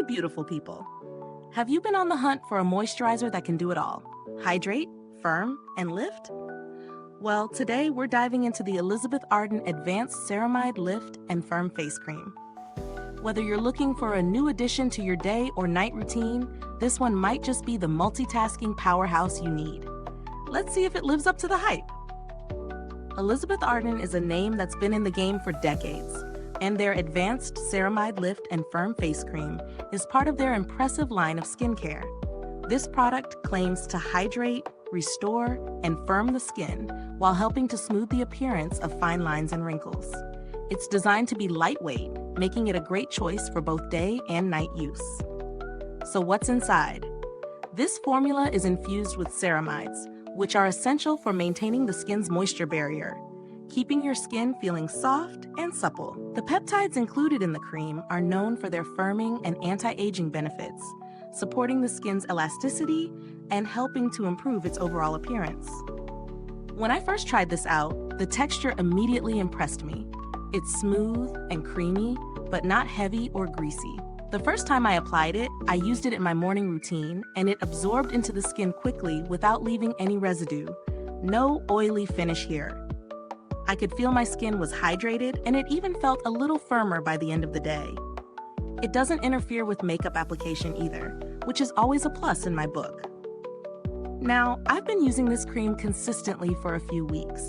Hey, beautiful people. Have you been on the hunt for a moisturizer that can do it all? Hydrate, firm, and lift? Well, today we're diving into the Arden Advanced Ceramide Lift and Firm Face Cream. Whether you're looking for a new addition to your day or night routine, this one might just be the multitasking powerhouse you need. Let's see if it lives up to the hype. Arden is a name that's been in the game for decades, and their Advanced Ceramide Lift and Firm Face Cream is part of their impressive line of skincare. This product claims to hydrate, restore, and firm the skin while helping to smooth the appearance of fine lines and wrinkles. It's designed to be lightweight, making it a great choice for both day and night use. So what's inside? This formula is infused with ceramides, which are essential for maintaining the skin's moisture barrier, keeping your skin feeling soft and supple. The peptides included in the cream are known for their firming and anti-aging benefits, supporting the skin's elasticity and helping to improve its overall appearance. When I first tried this out, the texture immediately impressed me. It's smooth and creamy, but not heavy or greasy. The first time I applied it, I used it in my morning routine, and it absorbed into the skin quickly without leaving any residue. No oily finish here. I could feel my skin was hydrated, and it even felt a little firmer by the end of the day. It doesn't interfere with makeup application either, which is always a plus in my book. Now, I've been using this cream consistently for a few weeks.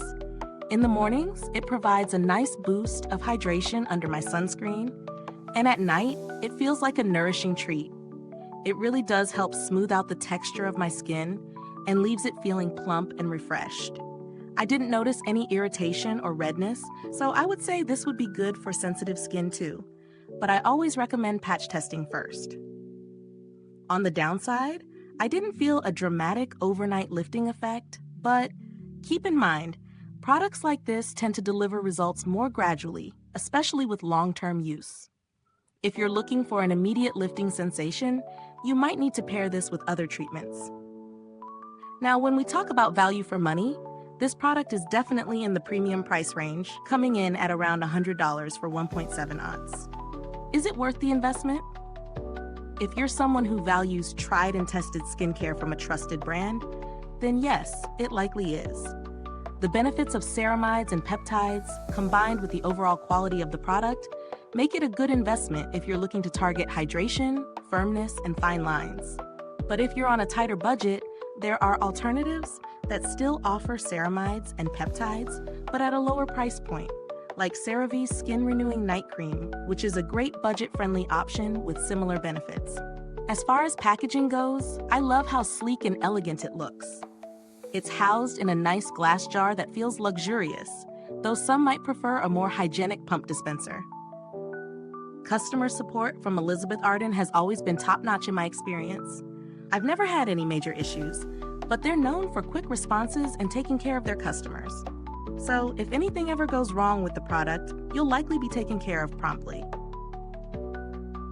In the mornings, it provides a nice boost of hydration under my sunscreen, and at night, it feels like a nourishing treat. It really does help smooth out the texture of my skin and leaves it feeling plump and refreshed. I didn't notice any irritation or redness, so I would say this would be good for sensitive skin too. But I always recommend patch testing first. On the downside, I didn't feel a dramatic overnight lifting effect, but keep in mind, products like this tend to deliver results more gradually, especially with long-term use. If you're looking for an immediate lifting sensation, you might need to pair this with other treatments. Now, when we talk about value for money, this product is definitely in the premium price range, coming in at around $100 for 1.7 ounce. Is it worth the investment? If you're someone who values tried and tested skincare from a trusted brand, then yes, it likely is. The benefits of ceramides and peptides, combined with the overall quality of the product, make it a good investment if you're looking to target hydration, firmness, and fine lines. But if you're on a tighter budget, there are alternatives that still offer ceramides and peptides, but at a lower price point, like CeraVe's Skin Renewing Night Cream, which is a great budget-friendly option with similar benefits. As far as packaging goes, I love how sleek and elegant it looks. It's housed in a nice glass jar that feels luxurious, though some might prefer a more hygienic pump dispenser. Customer support from Arden has always been top-notch in my experience. I've never had any major issues, but they're known for quick responses and taking care of their customers. So if anything ever goes wrong with the product, you'll likely be taken care of promptly.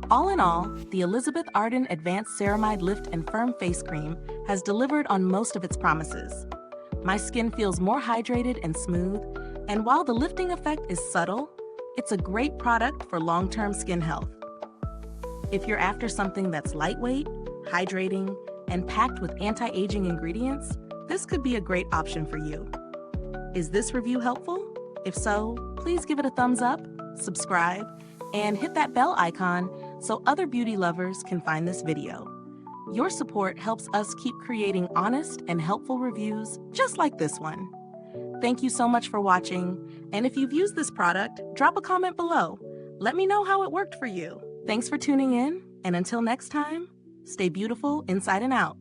All in all, the Arden Advanced Ceramide Lift and Firm Face Cream has delivered on most of its promises. My skin feels more hydrated and smooth, and while the lifting effect is subtle, it's a great product for long-term skin health. If you're after something that's lightweight, hydrating, and packed with anti-aging ingredients, this could be a great option for you. Is this review helpful? If so, please give it a thumbs up, subscribe, and hit that bell icon so other beauty lovers can find this video. Your support helps us keep creating honest and helpful reviews just like this one. Thank you so much for watching, and if you've used this product, drop a comment below. Let me know how it worked for you. Thanks for tuning in, and until next time, stay beautiful inside and out.